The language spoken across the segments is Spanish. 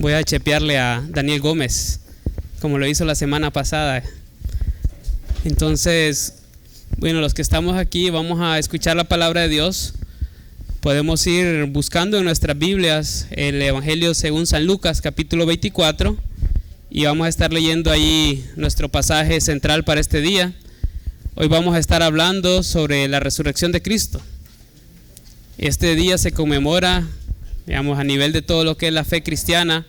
Voy a chepearle a Daniel Gómez, como lo hizo la semana pasada. Entonces, bueno, los que estamos aquí vamos a escuchar la palabra de Dios. Podemos ir buscando en nuestras Biblias el Evangelio según San Lucas, capítulo 24, y vamos a estar leyendo ahí nuestro pasaje central para este día. Hoy vamos a estar hablando sobre la resurrección de Cristo. Este día se conmemora, digamos, a nivel de todo lo que es la fe cristiana,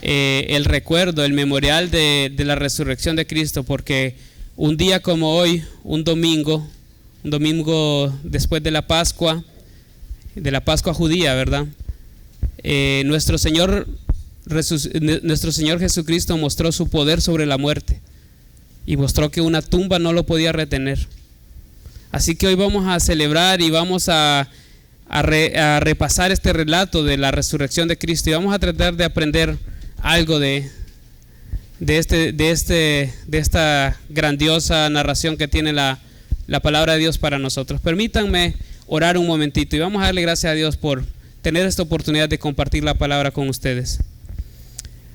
el recuerdo, el memorial de la resurrección de Cristo, porque un día como hoy, un domingo después de la Pascua judía, ¿verdad? Nuestro Señor Jesucristo mostró su poder sobre la muerte y mostró que una tumba no lo podía retener. Así que hoy vamos a celebrar y vamos a repasar este relato de la resurrección de Cristo y vamos a tratar de aprender algo de esta grandiosa narración que tiene la palabra de Dios para nosotros. Permítanme orar un momentito y vamos a darle gracias a Dios por tener esta oportunidad de compartir la palabra con ustedes.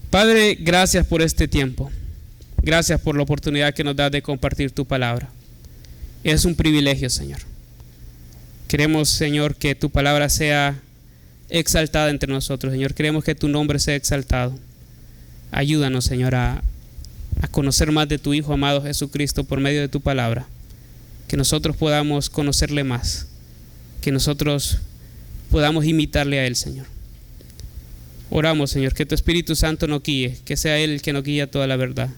Padre, gracias por este tiempo. Gracias por la oportunidad que nos das de compartir tu palabra. Es un privilegio, Señor. Queremos, Señor, que tu palabra sea exaltada entre nosotros, Señor. Queremos que tu nombre sea exaltado. Ayúdanos, Señor, a conocer más de tu Hijo amado Jesucristo por medio de tu palabra. Que nosotros podamos conocerle más. Que nosotros podamos imitarle a Él, Señor. Oramos, Señor, que tu Espíritu Santo nos guíe, que sea Él el que nos guíe a toda la verdad.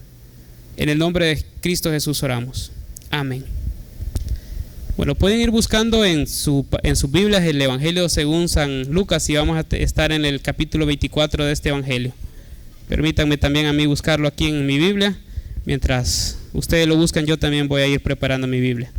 En el nombre de Cristo Jesús oramos. Amén. Bueno, pueden ir buscando en sus Biblias el Evangelio según San Lucas y vamos a estar en el capítulo 24 de este Evangelio. Permítanme también a mí buscarlo aquí en mi Biblia. Mientras ustedes lo buscan, yo también voy a ir preparando mi Biblia.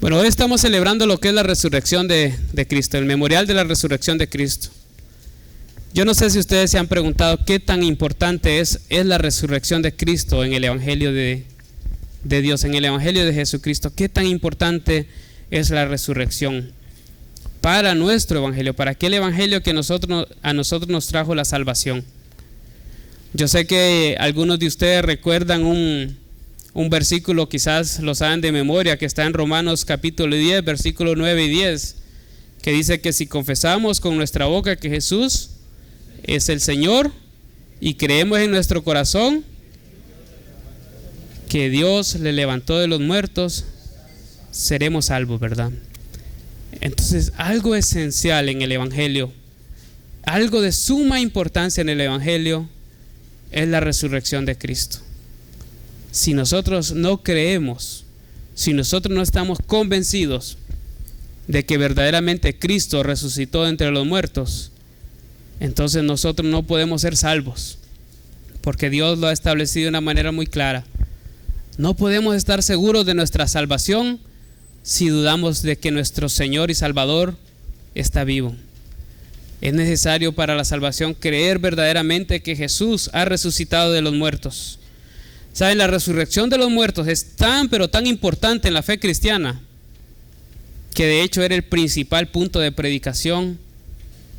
Bueno, hoy estamos celebrando lo que es la resurrección de Cristo, el memorial de la resurrección de Cristo. Yo no sé si ustedes se han preguntado qué tan importante es la resurrección de Cristo en el Evangelio de Dios, en el Evangelio de Jesucristo. Qué tan importante es la resurrección para nuestro Evangelio, para aquel Evangelio que a nosotros nos trajo la salvación. Yo sé que algunos de ustedes recuerdan un versículo, quizás lo saben de memoria, que está en Romanos capítulo 10, versículos 9 y 10, que dice que si confesamos con nuestra boca que Jesús es el Señor y creemos en nuestro corazón que Dios le levantó de los muertos, seremos salvos, ¿verdad? Entonces, algo esencial en el Evangelio, algo de suma importancia en el Evangelio, es la resurrección de Cristo. Si nosotros no creemos, si nosotros no estamos convencidos de que verdaderamente Cristo resucitó entre los muertos, entonces nosotros no podemos ser salvos, porque Dios lo ha establecido de una manera muy clara. No podemos estar seguros de nuestra salvación si dudamos de que nuestro Señor y Salvador está vivo. Es necesario para la salvación creer verdaderamente que Jesús ha resucitado de los muertos. ¿Saben? La resurrección de los muertos es tan pero tan importante en la fe cristiana que de hecho era el principal punto de predicación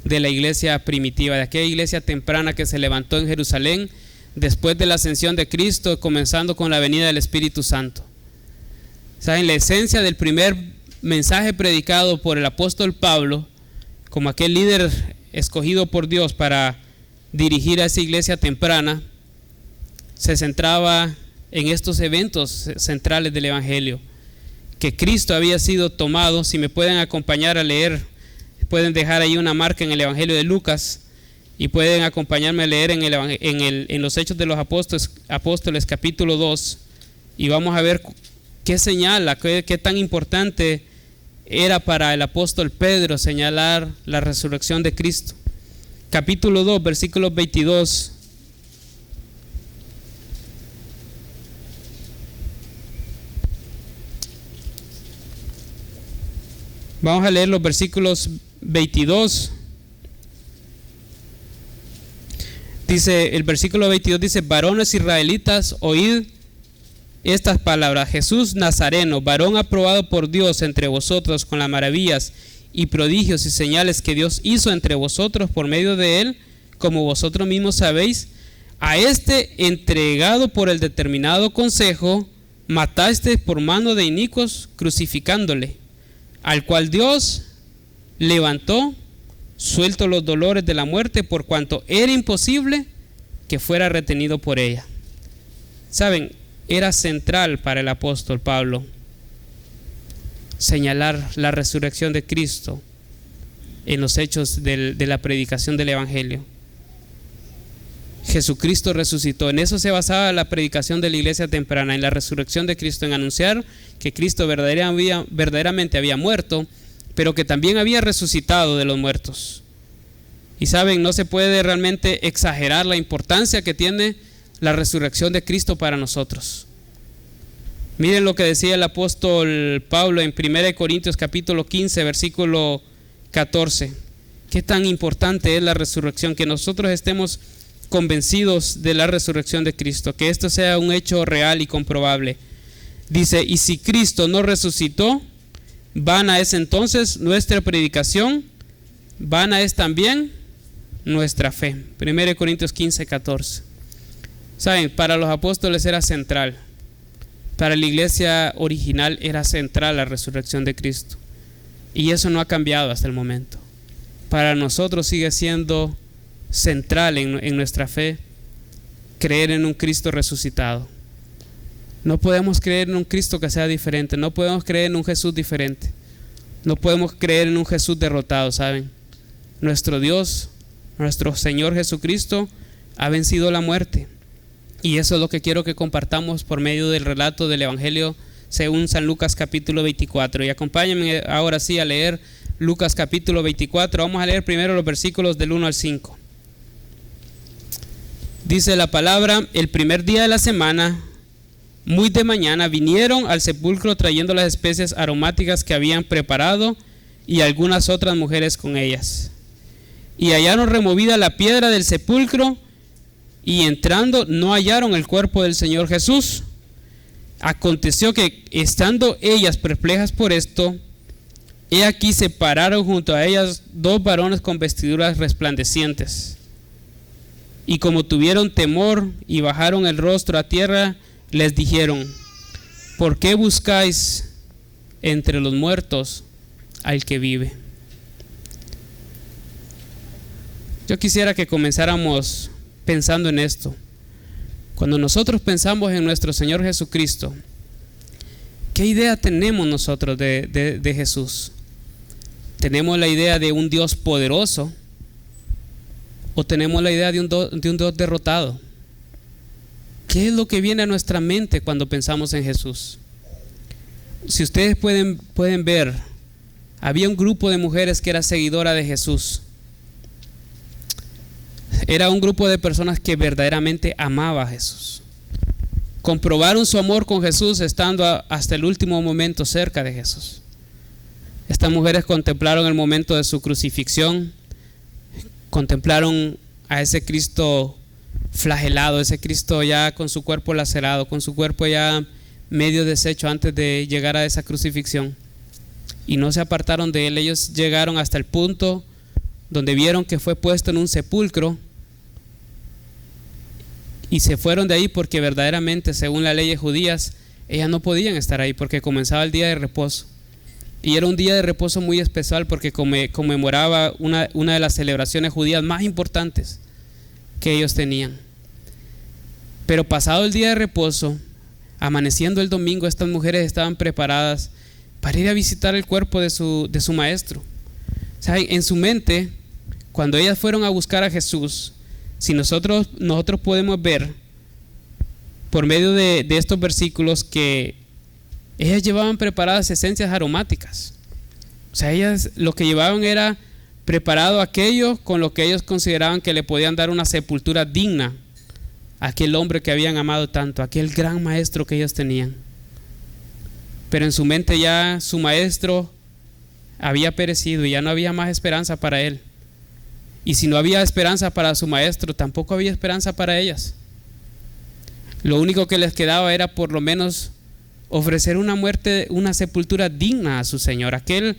de la iglesia primitiva, de aquella iglesia temprana que se levantó en Jerusalén después de la ascensión de Cristo, comenzando con la venida del Espíritu Santo. ¿Saben? La esencia del primer mensaje predicado por el apóstol Pablo, como aquel líder escogido por Dios para dirigir a esa iglesia temprana, se centraba en estos eventos centrales del Evangelio, que Cristo había sido tomado. Si me pueden acompañar a leer, pueden dejar ahí una marca en el Evangelio de Lucas y pueden acompañarme a leer en los Hechos de los Apóstoles capítulo 2 y vamos a ver qué señala, qué tan importante era para el apóstol Pedro señalar la resurrección de Cristo. Capítulo 2, versículos 22. Vamos a leer los versículos 22, dice, el versículo 22 dice: varones israelitas, oíd estas palabras. Jesús Nazareno, varón aprobado por Dios entre vosotros con las maravillas y prodigios y señales que Dios hizo entre vosotros por medio de él, como vosotros mismos sabéis, a este entregado por el determinado consejo, mataste por mano de inicuos, crucificándole, al cual Dios levantó, suelto los dolores de la muerte, por cuanto era imposible que fuera retenido por ella. Saben, era central para el apóstol Pablo señalar la resurrección de Cristo en los hechos de la predicación del Evangelio. Jesucristo resucitó. En eso se basaba la predicación de la iglesia temprana, en la resurrección de Cristo, en anunciar que Cristo verdaderamente había muerto, pero que también había resucitado de los muertos. Y saben, no se puede realmente exagerar la importancia que tiene la resurrección de Cristo para nosotros. Miren lo que decía el apóstol Pablo en 1 Corintios capítulo 15, versículo 14. Qué tan importante es la resurrección, que nosotros estemos convencidos de la resurrección de Cristo, que esto sea un hecho real y comprobable. Dice: y si Cristo no resucitó, vana es entonces nuestra predicación, vana es también nuestra fe. 1 Corintios 15, 14. Saben, para los apóstoles era central, para la iglesia original era central la resurrección de Cristo, y eso no ha cambiado hasta el momento. Para nosotros sigue siendo central en nuestra fe creer en un Cristo resucitado. No podemos creer en un Cristo que sea diferente, no podemos creer en un Jesús diferente, no podemos creer en un Jesús derrotado. ¿Saben? Nuestro Dios, nuestro Señor Jesucristo ha vencido la muerte, y eso es lo que quiero que compartamos por medio del relato del Evangelio según San Lucas capítulo 24. Y acompáñenme ahora sí a leer Lucas capítulo 24. Vamos a leer primero los versículos del 1 al 5. Dice la palabra: el primer día de la semana, muy de mañana, vinieron al sepulcro trayendo las especies aromáticas que habían preparado, y algunas otras mujeres con ellas. Y hallaron removida la piedra del sepulcro, y entrando no hallaron el cuerpo del Señor Jesús. Aconteció que, estando ellas perplejas por esto, he aquí se pararon junto a ellas dos varones con vestiduras resplandecientes. Y como tuvieron temor y bajaron el rostro a tierra, les dijeron: ¿por qué buscáis entre los muertos al que vive? Yo quisiera que comenzáramos pensando en esto. Cuando nosotros pensamos en nuestro Señor Jesucristo, ¿qué idea tenemos nosotros de Jesús? ¿Tenemos la idea de un Dios poderoso o tenemos la idea de un Dios derrotado? ¿Qué es lo que viene a nuestra mente cuando pensamos en Jesús? Si ustedes pueden ver, había un grupo de mujeres que era seguidora de Jesús. Era un grupo de personas que verdaderamente amaba a Jesús. Comprobaron su amor con Jesús estando hasta el último momento cerca de Jesús. Estas mujeres contemplaron el momento de su crucifixión, contemplaron a ese Cristo flagelado, ese Cristo ya con su cuerpo lacerado, con su cuerpo ya medio deshecho antes de llegar a esa crucifixión, y no se apartaron de él. Ellos llegaron hasta el punto donde vieron que fue puesto en un sepulcro y se fueron de ahí, porque verdaderamente, según las leyes judías, ellas no podían estar ahí porque comenzaba el día de reposo, y era un día de reposo muy especial porque conmemoraba una de las celebraciones judías más importantes que ellos tenían. Pero pasado el día de reposo, amaneciendo el domingo, estas mujeres estaban preparadas para ir a visitar el cuerpo de su maestro. O sea, en su mente, cuando ellas fueron a buscar a Jesús, si nosotros podemos ver por medio de estos versículos que ellas llevaban preparadas esencias aromáticas. O sea, ellas lo que llevaban era preparado aquello con lo que ellos consideraban que le podían dar una sepultura digna a aquel hombre que habían amado tanto, aquel gran maestro que ellos tenían. Pero en su mente ya su maestro había perecido y ya no había más esperanza para él. Y si no había esperanza para su maestro, tampoco había esperanza para ellas. Lo único que les quedaba era por lo menos ofrecer una muerte, una sepultura digna a su Señor, aquel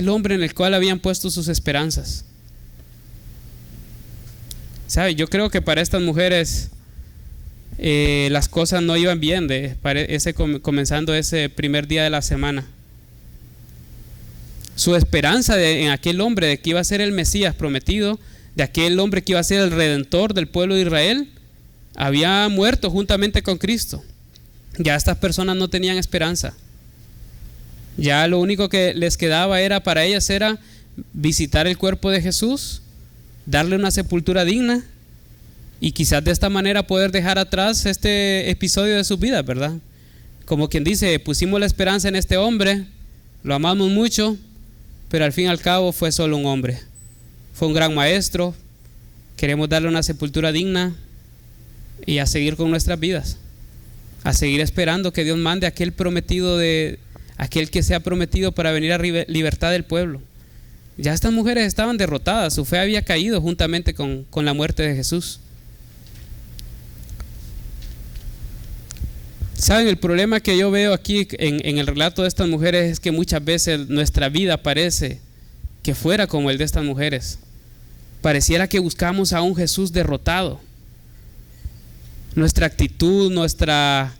hombre en el cual habían puesto sus esperanzas. ¿Sabe? Yo creo que para estas mujeres las cosas no iban bien comenzando ese primer día de la semana. Su esperanza en aquel hombre de que iba a ser el Mesías prometido, de aquel hombre que iba a ser el redentor del pueblo de Israel, había muerto juntamente con Cristo. Ya estas personas no tenían esperanza. Ya lo único que les quedaba para ellas era visitar el cuerpo de Jesús, darle una sepultura digna y quizás de esta manera poder dejar atrás este episodio de sus vidas, ¿verdad? Como quien dice, pusimos la esperanza en este hombre, lo amamos mucho, pero al fin y al cabo fue solo un hombre. Fue un gran maestro, queremos darle una sepultura digna y a seguir con nuestras vidas, a seguir esperando que Dios mande aquel que sea prometido para venir a libertad del pueblo. Ya estas mujeres estaban derrotadas, su fe había caído juntamente con la muerte de Jesús. ¿Saben? El problema que yo veo aquí en el relato de estas mujeres es que muchas veces nuestra vida parece que fuera como el de estas mujeres. Pareciera que buscamos a un Jesús derrotado. Nuestra actitud, nuestra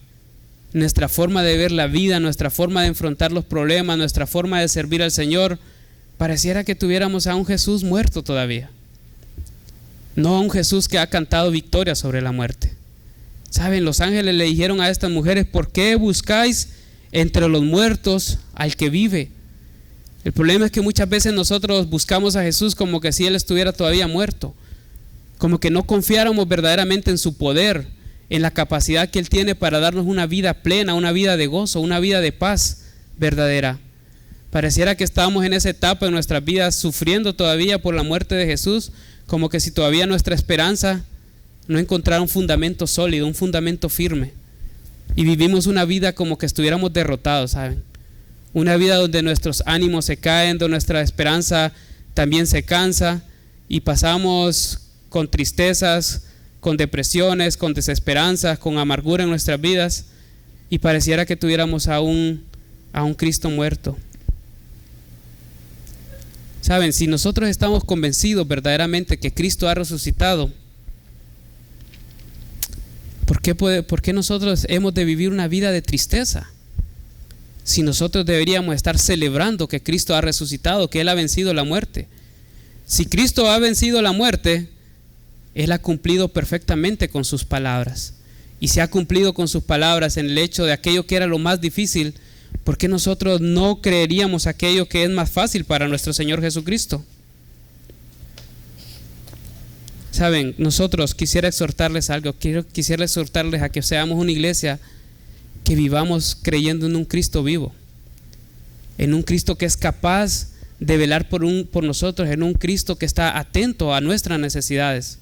forma de ver la vida, nuestra forma de enfrentar los problemas, nuestra forma de servir al Señor, pareciera que tuviéramos a un Jesús muerto todavía. No a un Jesús que ha cantado victoria sobre la muerte. ¿Saben? Los ángeles le dijeron a estas mujeres: ¿por qué buscáis entre los muertos al que vive? El problema es que muchas veces nosotros buscamos a Jesús como que si Él estuviera todavía muerto, como que no confiáramos verdaderamente en su poder, en la capacidad que Él tiene para darnos una vida plena, una vida de gozo, una vida de paz verdadera. Pareciera que estábamos en esa etapa de nuestras vidas sufriendo todavía por la muerte de Jesús, como que si todavía nuestra esperanza no encontrara un fundamento sólido, un fundamento firme, y vivimos una vida como que estuviéramos derrotados, ¿saben? Una vida donde nuestros ánimos se caen, donde nuestra esperanza también se cansa y pasamos con tristezas, con depresiones, con desesperanzas, con amargura en nuestras vidas, y pareciera que tuviéramos a un Cristo muerto. ¿Saben? Si nosotros estamos convencidos verdaderamente que Cristo ha resucitado, ¿por qué nosotros hemos de vivir una vida de tristeza? Si nosotros deberíamos estar celebrando que Cristo ha resucitado, que Él ha vencido la muerte. Si Cristo ha vencido la muerte, Él ha cumplido perfectamente con sus palabras. Y si ha cumplido con sus palabras en el hecho de aquello que era lo más difícil, ¿por qué nosotros no creeríamos aquello que es más fácil para nuestro Señor Jesucristo? Saben, nosotros quisiera exhortarles algo, quisiera exhortarles a que seamos una iglesia que vivamos creyendo en un Cristo vivo, en un Cristo que es capaz de velar por nosotros, en un Cristo que está atento a nuestras necesidades.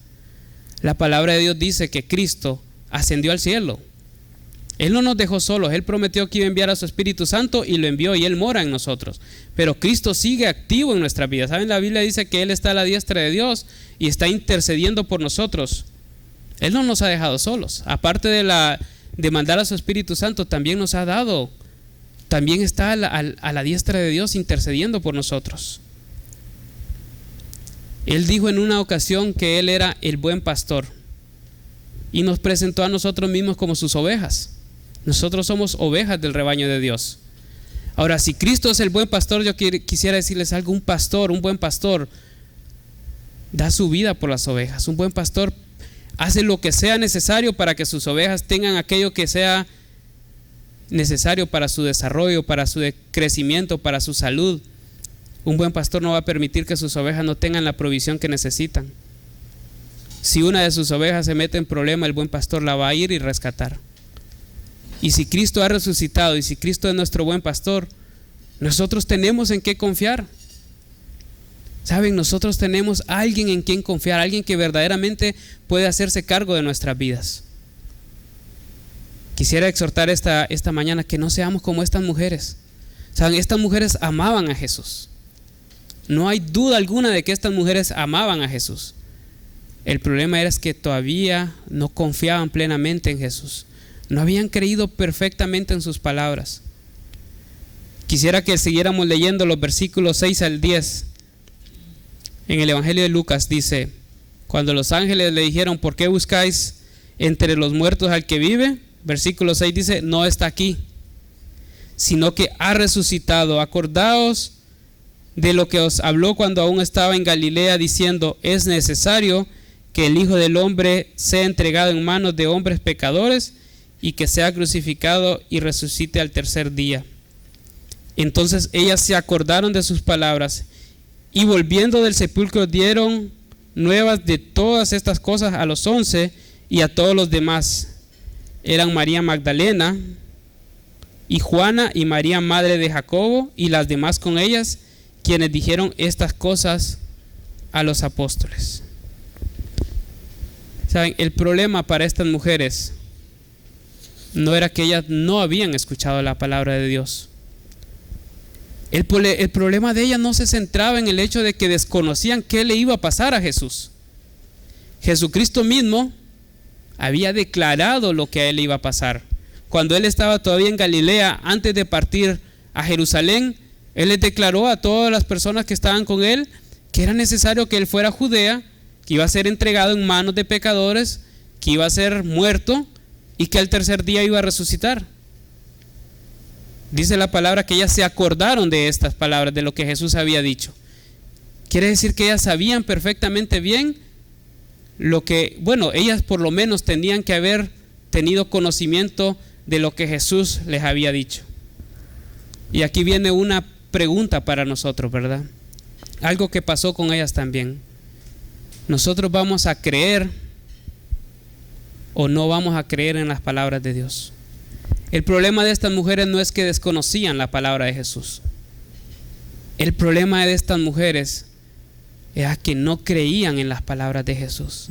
La palabra de Dios dice que Cristo ascendió al cielo. Él no nos dejó solos, Él prometió que iba a enviar a su Espíritu Santo y lo envió y Él mora en nosotros. Pero Cristo sigue activo en nuestras vidas. ¿Saben? La Biblia dice que Él está a la diestra de Dios y está intercediendo por nosotros. Él no nos ha dejado solos. Aparte de mandar a su Espíritu Santo, también nos ha dado, también está a la diestra de Dios intercediendo por nosotros. Él dijo en una ocasión que Él era el buen pastor y nos presentó a nosotros mismos como sus ovejas. Nosotros somos ovejas del rebaño de Dios. Ahora, si Cristo es el buen pastor, yo quisiera decirles algo: un buen pastor da su vida por las ovejas. Un buen pastor hace lo que sea necesario para que sus ovejas tengan aquello que sea necesario para su desarrollo, para su crecimiento, para su salud. Un buen pastor no va a permitir que sus ovejas no tengan la provisión que necesitan. Si una de sus ovejas se mete en problema, el buen pastor la va a ir y rescatar. Y si Cristo ha resucitado y si Cristo es nuestro buen pastor, nosotros tenemos en qué confiar. Saben, nosotros tenemos a alguien en quien confiar, alguien que verdaderamente puede hacerse cargo de nuestras vidas. Quisiera exhortar esta mañana que no seamos como estas mujeres. Saben, estas mujeres amaban a Jesús. No hay duda alguna de que estas mujeres amaban a Jesús. El problema era que todavía no confiaban plenamente en Jesús. No habían creído perfectamente en sus palabras. Quisiera que siguiéramos leyendo los versículos 6 al 10. En el Evangelio de Lucas dice: cuando los ángeles le dijeron, ¿por qué buscáis entre los muertos al que vive? Versículo 6 dice: no está aquí, sino que ha resucitado. Acordaos de lo que os habló cuando aún estaba en Galilea, diciendo: es necesario que el Hijo del Hombre sea entregado en manos de hombres pecadores y que sea crucificado y resucite al tercer día. Entonces ellas se acordaron de sus palabras y volviendo del sepulcro dieron nuevas de todas estas cosas a los 11 y a todos los demás. Eran María Magdalena y Juana y María madre de Jacobo y las demás con ellas, quienes dijeron estas cosas a los apóstoles. ¿Saben? El problema para estas mujeres no era que ellas no habían escuchado la palabra de Dios. El problema de ellas no se centraba en el hecho de que desconocían qué le iba a pasar a Jesús. Jesucristo mismo había declarado lo que a él le iba a pasar. Cuando él estaba todavía en Galilea, antes de partir a Jerusalén, él les declaró a todas las personas que estaban con él que era necesario que él fuera a Judea, que iba a ser entregado en manos de pecadores, que iba a ser muerto y que al tercer día iba a resucitar. Dice la palabra que ellas se acordaron de estas palabras, de lo que Jesús había dicho. Quiere decir que ellas sabían perfectamente bien lo que, ellas por lo menos tenían que haber tenido conocimiento de lo que Jesús les había dicho. Y aquí viene una pregunta para nosotros, ¿verdad? Algo que pasó con ellas también. ¿Nosotros vamos a creer o no vamos a creer en las palabras de Dios? El problema de estas mujeres no es que desconocían la palabra de Jesús. El problema de estas mujeres era que no creían en las palabras de Jesús.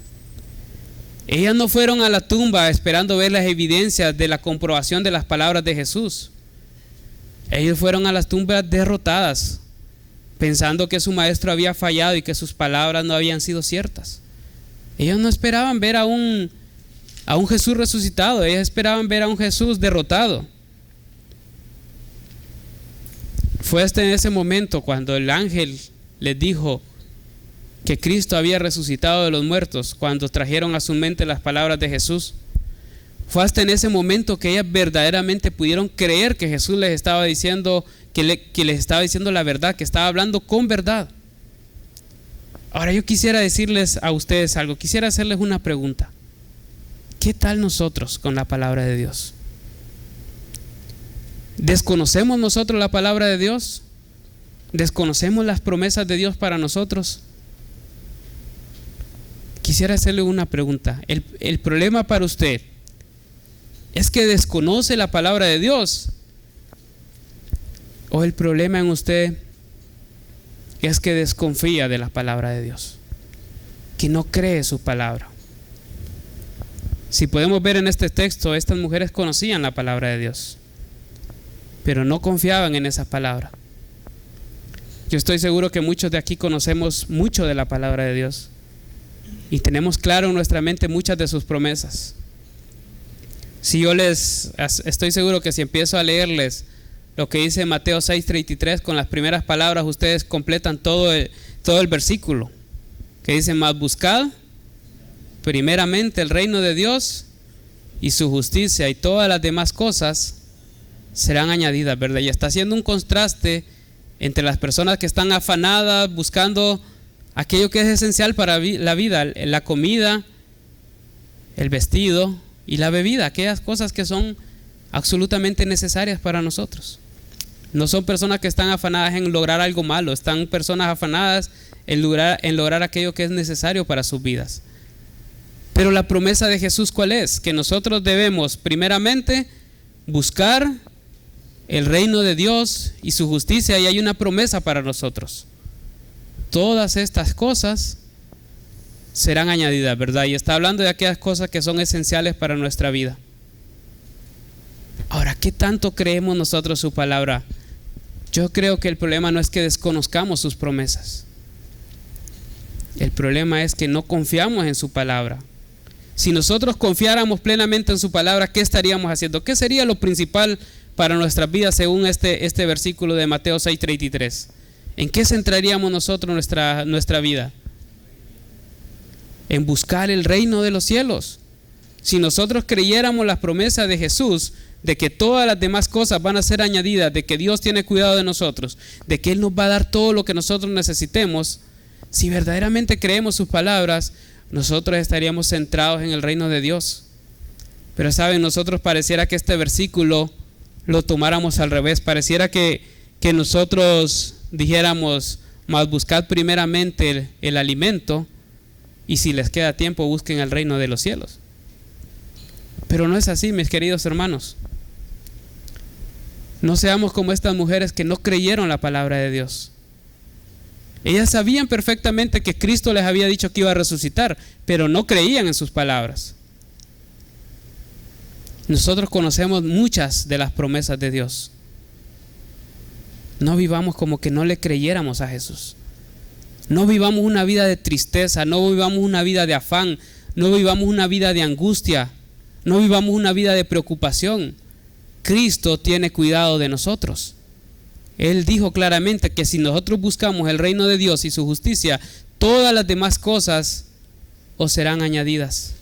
Ellas no fueron a la tumba esperando ver las evidencias de la comprobación de las palabras de Jesús. Ellos fueron a las tumbas derrotadas, pensando que su maestro había fallado y que sus palabras no habían sido ciertas. Ellos no esperaban ver a un Jesús resucitado, ellos esperaban ver a un Jesús derrotado. Fue hasta en ese momento cuando el ángel les dijo que Cristo había resucitado de los muertos, cuando trajeron a su mente las palabras de Jesús. Fue hasta en ese momento que ellas verdaderamente pudieron creer que Jesús les estaba diciendo, que les estaba diciendo la verdad, que estaba hablando con verdad. Ahora yo quisiera decirles a ustedes algo, quisiera hacerles una pregunta. ¿Qué tal nosotros con la palabra de Dios? ¿Desconocemos nosotros la palabra de Dios? ¿Desconocemos las promesas de Dios para nosotros? Quisiera hacerle una pregunta. ¿El problema para usted es que desconoce la palabra de Dios? ¿O el problema en usted es que desconfía de la palabra de Dios? Que no cree su palabra. Si podemos ver en este texto, estas mujeres conocían la palabra de Dios, pero no confiaban en esa palabra. Yo estoy seguro que muchos de aquí conocemos mucho de la palabra de Dios y tenemos claro en nuestra mente muchas de sus promesas. Si yo estoy seguro que si empiezo a leerles lo que dice Mateo 6:33 con las primeras palabras, ustedes completan todo el versículo, que dice: mas buscad primeramente el reino de Dios y su justicia, y todas las demás cosas serán añadidas, ¿verdad? Y está haciendo un contraste entre las personas que están afanadas buscando aquello que es esencial para la vida, la comida, el vestido y la bebida, aquellas cosas que son absolutamente necesarias para nosotros. No son personas que están afanadas en lograr algo malo, están personas afanadas en lograr aquello que es necesario para sus vidas. Pero la promesa de Jesús, ¿cuál es? Que nosotros debemos primeramente buscar el reino de Dios y su justicia, y hay una promesa para nosotros. Todas estas cosas serán añadidas, ¿verdad? Y está hablando de aquellas cosas que son esenciales para nuestra vida. Ahora, ¿qué tanto creemos nosotros su palabra? Yo creo que el problema no es que desconozcamos sus promesas. El problema es que no confiamos en su palabra. Si nosotros confiáramos plenamente en su palabra, ¿qué estaríamos haciendo? ¿Qué sería lo principal para nuestras vidas según este versículo de Mateo 6:33? ¿En qué centraríamos nosotros nuestra vida? En buscar el reino de los cielos. Si nosotros creyéramos las promesas de Jesús, de que todas las demás cosas van a ser añadidas, de que Dios tiene cuidado de nosotros, de que Él nos va a dar todo lo que nosotros necesitemos, si verdaderamente creemos sus palabras, nosotros estaríamos centrados en el reino de Dios. Pero saben, nosotros pareciera que este versículo lo tomáramos al revés. Pareciera que nosotros dijéramos: mas buscad primeramente el alimento, y si les queda tiempo, busquen el reino de los cielos. Pero no es así, mis queridos hermanos. No seamos como estas mujeres que no creyeron la palabra de Dios. Ellas sabían perfectamente que Cristo les había dicho que iba a resucitar, pero no creían en sus palabras. Nosotros conocemos muchas de las promesas de Dios. No vivamos como que no le creyéramos a Jesús. No vivamos una vida de tristeza, no vivamos una vida de afán, no vivamos una vida de angustia, no vivamos una vida de preocupación. Cristo tiene cuidado de nosotros. Él dijo claramente que si nosotros buscamos el reino de Dios y su justicia, todas las demás cosas os serán añadidas.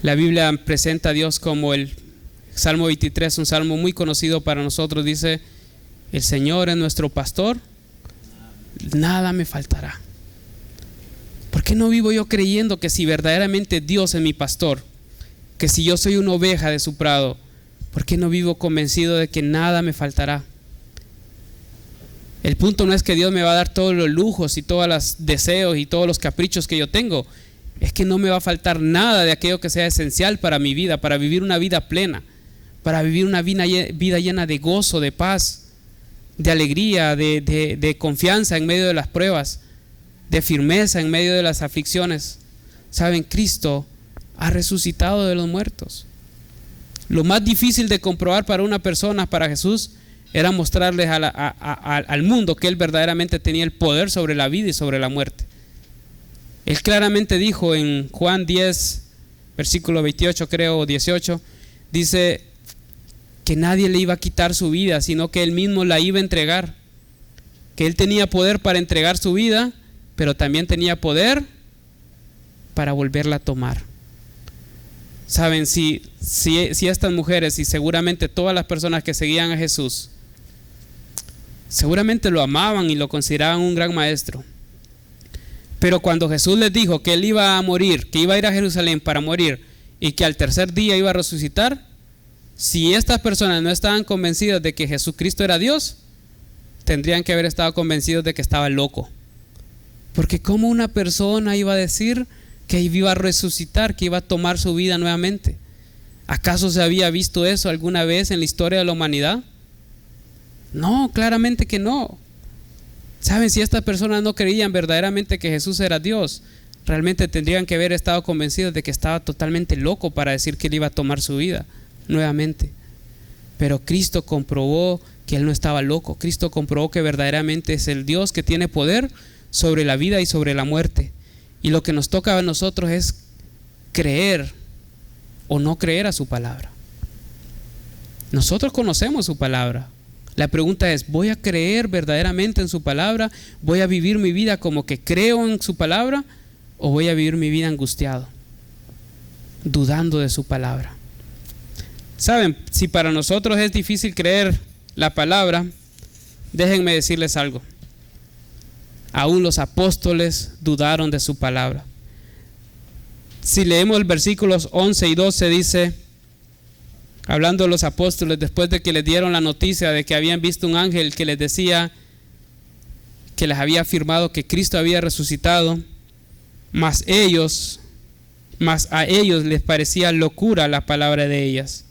La Biblia presenta a Dios como el Salmo 23, un salmo muy conocido para nosotros. Dice: el Señor es nuestro pastor, nada me faltará. ¿Por qué no vivo yo creyendo que si verdaderamente Dios es mi pastor, que si yo soy una oveja de su prado, ¿por qué no vivo convencido de que nada me faltará? El punto no es que Dios me va a dar todos los lujos y todos los deseos y todos los caprichos que yo tengo. Es que no me va a faltar nada de aquello que sea esencial para mi vida, para vivir una vida plena, para vivir una vida llena de gozo, de paz, de alegría, de confianza en medio de las pruebas, de firmeza en medio de las aflicciones. Saben, Cristo ha resucitado de los muertos. Lo más difícil de comprobar para una persona, para Jesús, era mostrarles al mundo que Él verdaderamente tenía el poder sobre la vida y sobre la muerte. Él claramente dijo en Juan 10, versículo 28 creo, o 18, dice que nadie le iba a quitar su vida, sino que Él mismo la iba a entregar. Que Él tenía poder para entregar su vida, pero también tenía poder para volverla a tomar. Saben, si estas mujeres y seguramente todas las personas que seguían a Jesús, seguramente lo amaban y lo consideraban un gran maestro. Pero cuando Jesús les dijo que Él iba a morir, que iba a ir a Jerusalén para morir y que al tercer día iba a resucitar, si estas personas no estaban convencidas de que Jesucristo era Dios, tendrían que haber estado convencidos de que estaba loco. Porque ¿cómo una persona iba a decir que iba a resucitar, que iba a tomar su vida nuevamente? ¿Acaso se había visto eso alguna vez en la historia de la humanidad? No, claramente que no. Saben, si estas personas no creían verdaderamente que Jesús era Dios, realmente tendrían que haber estado convencidos de que estaba totalmente loco para decir que Él iba a tomar su vida nuevamente. Pero Cristo comprobó que Él no estaba loco. Cristo comprobó que verdaderamente es el Dios que tiene poder sobre la vida y sobre la muerte. Y lo que nos toca a nosotros es creer o no creer a su palabra. Nosotros conocemos su palabra. La pregunta es: ¿voy a creer verdaderamente en su palabra? ¿Voy a vivir mi vida como que creo en su palabra? ¿O voy a vivir mi vida angustiado, dudando de su palabra? Saben, si para nosotros es difícil creer la palabra, déjenme decirles algo. Aún los apóstoles dudaron de su palabra. Si leemos el versículos 11 y 12, dice, hablando de los apóstoles, después de que les dieron la noticia de que habían visto un ángel que les decía, que les había afirmado que Cristo había resucitado, mas a ellos les parecía locura la palabra de ellas,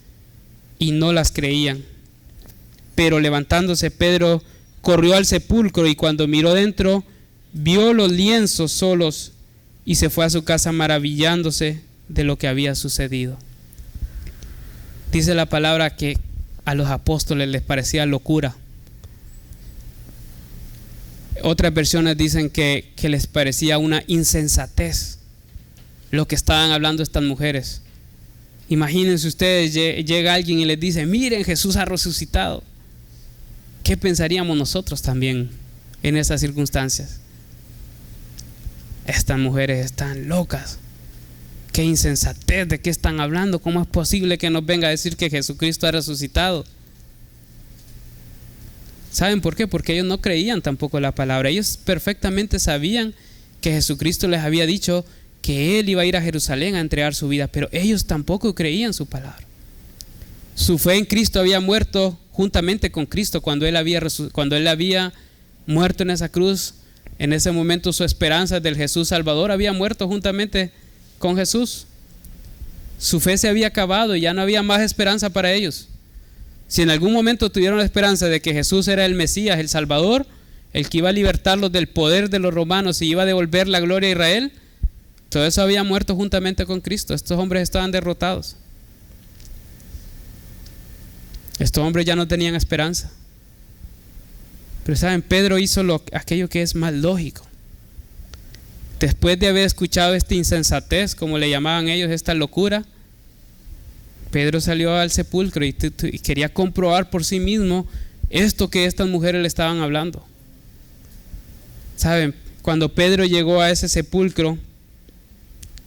y no las creían. Pero levantándose Pedro corrió al sepulcro, y cuando miró dentro, vio los lienzos solos, y se fue a su casa maravillándose de lo que había sucedido. Dice la palabra que a los apóstoles les parecía locura. Otras versiones dicen que les parecía una insensatez lo que estaban hablando estas mujeres. Imagínense ustedes, llega alguien y les dice: miren, Jesús ha resucitado. ¿Qué pensaríamos nosotros también en esas circunstancias? Estas mujeres están locas. Qué insensatez, ¿de qué están hablando? ¿Cómo es posible que nos venga a decir que Jesucristo ha resucitado? ¿Saben por qué? Porque ellos no creían tampoco la palabra. Ellos perfectamente sabían que Jesucristo les había dicho que Él iba a ir a Jerusalén a entregar su vida, pero ellos tampoco creían su palabra. Su fe en Cristo había muerto juntamente con Cristo cuando Él había muerto en esa cruz. En ese momento su esperanza del Jesús Salvador había muerto juntamente con Jesús. Su fe se había acabado y ya no había más esperanza para ellos. Si en algún momento tuvieron la esperanza de que Jesús era el Mesías, el Salvador, el que iba a libertarlos del poder de los romanos y iba a devolver la gloria a Israel, todo eso había muerto juntamente con Cristo. Estos hombres estaban derrotados. Estos hombres ya no tenían esperanza. Pero saben, Pedro hizo aquello que es más lógico. Después de haber escuchado esta insensatez, como le llamaban ellos, esta locura, Pedro salió al sepulcro y quería comprobar por sí mismo esto que estas mujeres le estaban hablando. Saben, cuando Pedro llegó a ese sepulcro,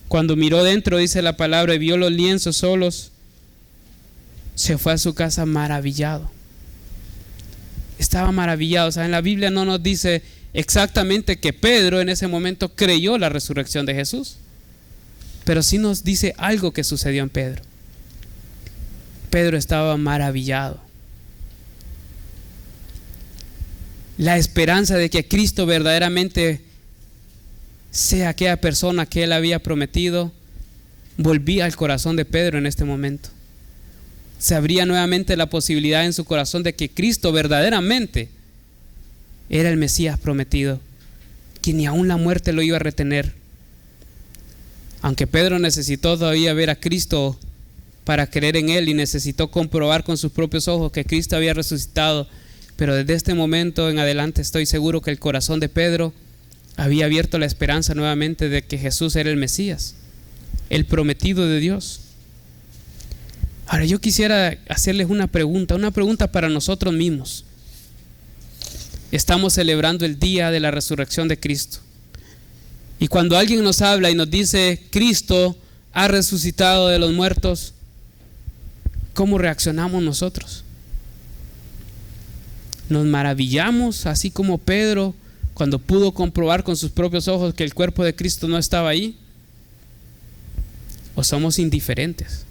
cuando miró dentro, dice la palabra, y vio los lienzos solos, se fue a su casa maravillado. Estaba maravillado. ¿Saben? La Biblia no nos dice exactamente que Pedro en ese momento creyó la resurrección de Jesús, pero sí nos dice algo que sucedió en Pedro. Pedro estaba maravillado. La esperanza de que Cristo verdaderamente sea aquella persona que Él había prometido volvía al corazón de Pedro en este momento. Se abría nuevamente la posibilidad en su corazón de que Cristo verdaderamente era el Mesías prometido, que ni aún la muerte lo iba a retener. Aunque Pedro necesitó todavía ver a Cristo para creer en Él y necesitó comprobar con sus propios ojos que Cristo había resucitado, pero desde este momento en adelante estoy seguro que el corazón de Pedro había abierto la esperanza nuevamente de que Jesús era el Mesías, el prometido de Dios. Ahora yo quisiera hacerles una pregunta para nosotros mismos. Estamos celebrando el día de la resurrección de Cristo. Y cuando alguien nos habla y nos dice Cristo ha resucitado de los muertos, ¿cómo reaccionamos nosotros? ¿Nos maravillamos así como Pedro cuando pudo comprobar con sus propios ojos que el cuerpo de Cristo no estaba ahí? ¿O somos indiferentes?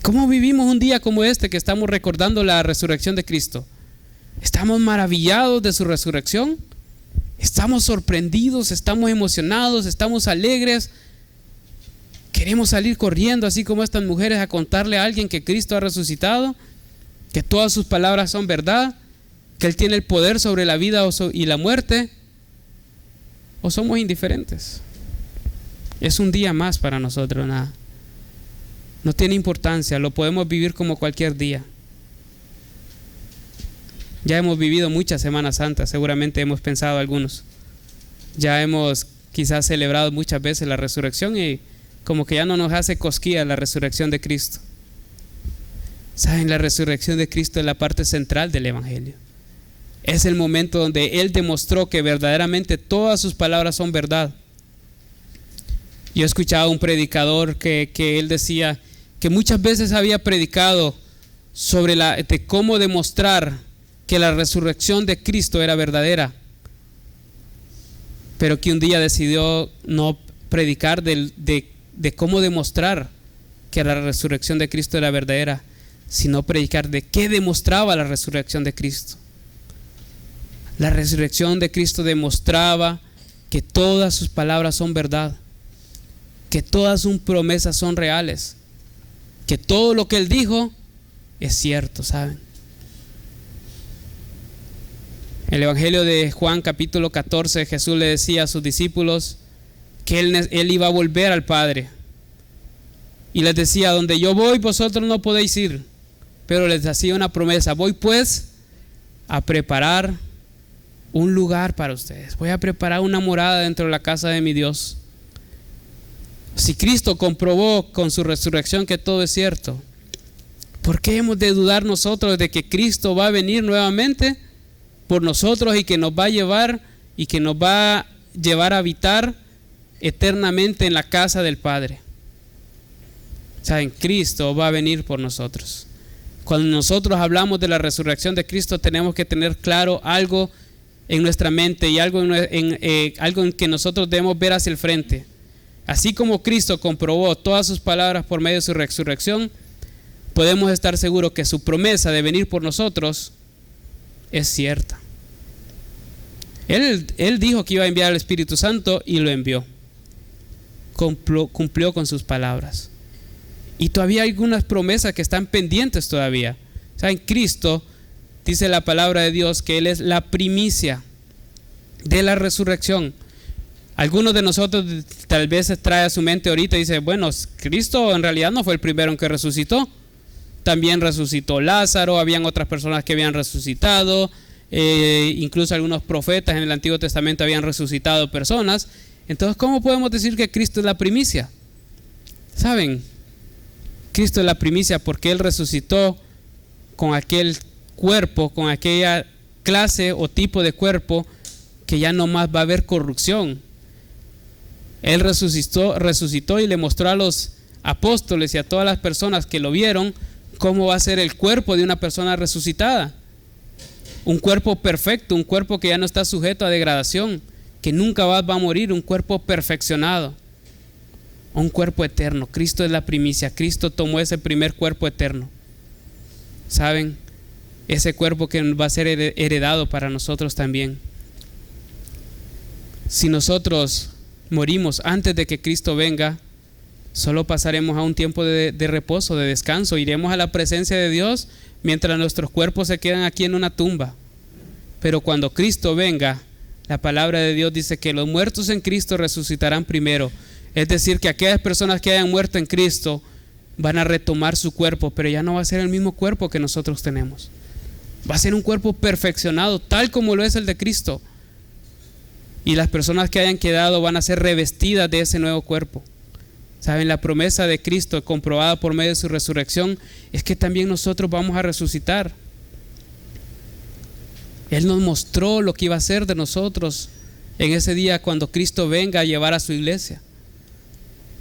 ¿Cómo vivimos un día como este que estamos recordando la resurrección de Cristo? ¿Estamos maravillados de su resurrección? ¿Estamos sorprendidos? ¿Estamos emocionados? ¿Estamos alegres? ¿Queremos salir corriendo así como estas mujeres a contarle a alguien que Cristo ha resucitado? ¿Que todas sus palabras son verdad? ¿Que Él tiene el poder sobre la vida y la muerte? ¿O somos indiferentes? Es un día más para nosotros, nada. No tiene importancia, lo podemos vivir como cualquier día. Ya hemos vivido muchas Semanas Santas, seguramente hemos pensado algunos. Ya hemos quizás celebrado muchas veces la resurrección y como que ya no nos hace cosquillas la resurrección de Cristo. ¿Saben? La resurrección de Cristo es la parte central del Evangelio. Es el momento donde Él demostró que verdaderamente todas sus palabras son verdad. Yo escuchaba a un predicador que él decía que muchas veces había predicado sobre de cómo demostrar que la resurrección de Cristo era verdadera, pero que un día decidió no predicar de cómo demostrar que la resurrección de Cristo era verdadera, sino predicar de qué demostraba la resurrección de Cristo. La resurrección de Cristo demostraba que todas sus palabras son verdad, que todas sus promesas son reales, que todo lo que Él dijo es cierto, ¿saben? En el Evangelio de Juan capítulo 14, Jesús le decía a sus discípulos que él iba a volver al Padre. Y les decía, donde yo voy, vosotros no podéis ir. pero les hacía una promesa: voy pues a preparar un lugar para ustedes, voy a preparar una morada dentro de la casa de mi Dios. Si Cristo comprobó con su resurrección que todo es cierto, ¿por qué hemos de dudar nosotros de que Cristo va a venir nuevamente por nosotros y que nos va a llevar a habitar eternamente en la casa del Padre? Saben, Cristo va a venir por nosotros. Cuando nosotros hablamos de la resurrección de Cristo, tenemos que tener claro algo en nuestra mente y algo en que nosotros debemos ver hacia el frente. Así como Cristo comprobó todas sus palabras por medio de su resurrección, podemos estar seguros que su promesa de venir por nosotros es cierta. Él dijo que iba a enviar al Espíritu Santo y lo envió. Cumplió con sus palabras. Y todavía hay algunas promesas que están pendientes todavía. ¿Saben? Cristo, dice la palabra de Dios, que Él es la primicia de la resurrección. Algunos de nosotros tal vez se trae a su mente ahorita y dice: bueno, Cristo en realidad no fue el primero en que resucitó. También resucitó Lázaro, habían otras personas que habían resucitado, incluso algunos profetas en el Antiguo Testamento habían resucitado personas. Entonces, ¿cómo podemos decir que Cristo es la primicia? ¿Saben? Cristo es la primicia porque Él resucitó con aquel cuerpo, con aquella clase o tipo de cuerpo que ya no más va a haber corrupción. Él resucitó y le mostró a los apóstoles y a todas las personas que lo vieron cómo va a ser el cuerpo de una persona resucitada. Un cuerpo perfecto, un cuerpo que ya no está sujeto a degradación, que nunca va a morir, un cuerpo perfeccionado, un cuerpo eterno. Cristo es la primicia. Cristo tomó ese primer cuerpo eterno. ¿Saben? Ese cuerpo que va a ser heredado para nosotros también. Si nosotros morimos antes de que Cristo venga, solo pasaremos a un tiempo de reposo, de descanso. Iremos a la presencia de Dios mientras nuestros cuerpos se quedan aquí en una tumba. Pero cuando Cristo venga, la palabra de Dios dice que los muertos en Cristo resucitarán primero. Es decir, que aquellas personas que hayan muerto en Cristo van a retomar su cuerpo, pero ya no va a ser el mismo cuerpo que nosotros tenemos. Va a ser un cuerpo perfeccionado, tal como lo es el de Cristo. Y las personas que hayan quedado van a ser revestidas de ese nuevo cuerpo. ¿Saben? La promesa de Cristo, comprobada por medio de su resurrección, es que también nosotros vamos a resucitar. Él nos mostró lo que iba a hacer de nosotros en ese día cuando Cristo venga a llevar a su iglesia.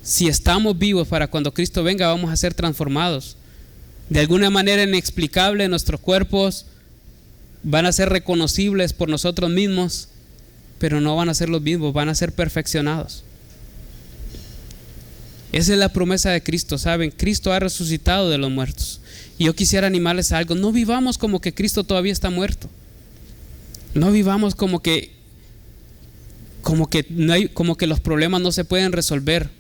Si estamos vivos para cuando Cristo venga, vamos a ser transformados. De alguna manera inexplicable, nuestros cuerpos van a ser reconocibles por nosotros mismos, pero no van a ser los mismos, van a ser perfeccionados. Esa es la promesa de Cristo, ¿saben? Cristo ha resucitado de los muertos. Y yo quisiera animarles a algo: no vivamos como que Cristo todavía está muerto. No vivamos como que los problemas no se pueden resolver,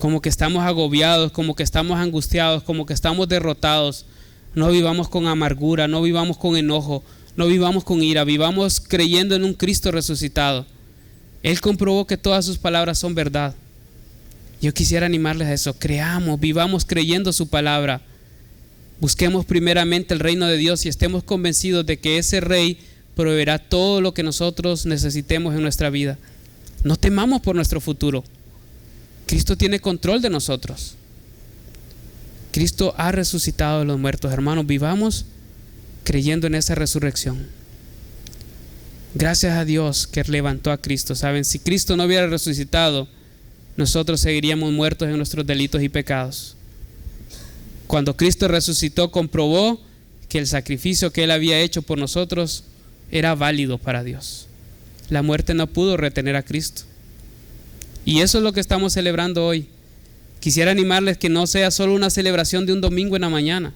como que estamos agobiados, como que estamos angustiados, como que estamos derrotados. No vivamos con amargura, no vivamos con enojo, no vivamos con ira, vivamos creyendo en un Cristo resucitado. Él comprobó que todas sus palabras son verdad. Yo quisiera animarles a eso: creamos, vivamos creyendo su palabra. Busquemos primeramente el reino de Dios y estemos convencidos de que ese Rey proveerá todo lo que nosotros necesitemos en nuestra vida. No temamos por nuestro futuro. Cristo tiene control de nosotros. Cristo ha resucitado de los muertos. Hermanos, vivamos creyendo en esa resurrección. Gracias a Dios que levantó a Cristo. Saben, si Cristo no hubiera resucitado, nosotros seguiríamos muertos en nuestros delitos y pecados. Cuando Cristo resucitó, comprobó que el sacrificio que Él había hecho por nosotros era válido para Dios. La muerte no pudo retener a Cristo. Y eso es lo que estamos celebrando hoy. Quisiera animarles que no sea solo una celebración de un domingo en la mañana.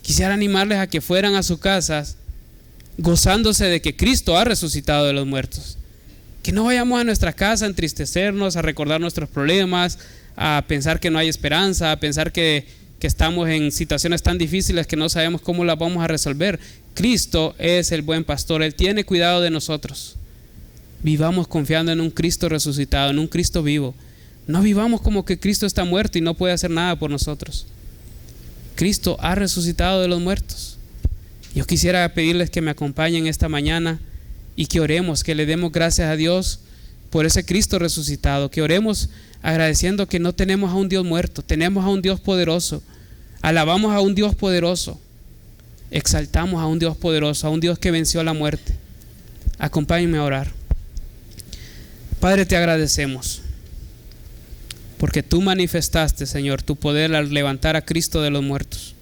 Quisiera animarles a que fueran a sus casas gozándose de que Cristo ha resucitado de los muertos. Que no vayamos a nuestra casa a entristecernos, a recordar nuestros problemas, a pensar que no hay esperanza, a pensar que estamos en situaciones tan difíciles que no sabemos cómo las vamos a resolver. Cristo es el buen pastor, Él tiene cuidado de nosotros. Vivamos confiando en un Cristo resucitado, en un Cristo vivo. No vivamos como que Cristo está muerto y no puede hacer nada por nosotros. Cristo ha resucitado de los muertos. Yo quisiera pedirles que me acompañen esta mañana y que oremos, que le demos gracias a Dios por ese Cristo resucitado, que oremos agradeciendo que no tenemos a un Dios muerto, tenemos a un Dios poderoso, alabamos a un Dios poderoso, exaltamos a un Dios poderoso, a un Dios que venció la muerte. Acompáñenme a orar. Padre, te agradecemos porque tú manifestaste, Señor, tu poder al levantar a Cristo de los muertos.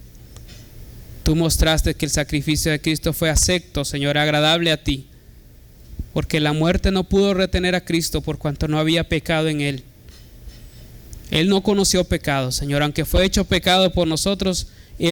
Tú mostraste que el sacrificio de Cristo fue acepto, Señor, agradable a ti, porque la muerte no pudo retener a Cristo por cuanto no había pecado en Él. Él no conoció pecado, Señor, aunque fue hecho pecado por nosotros,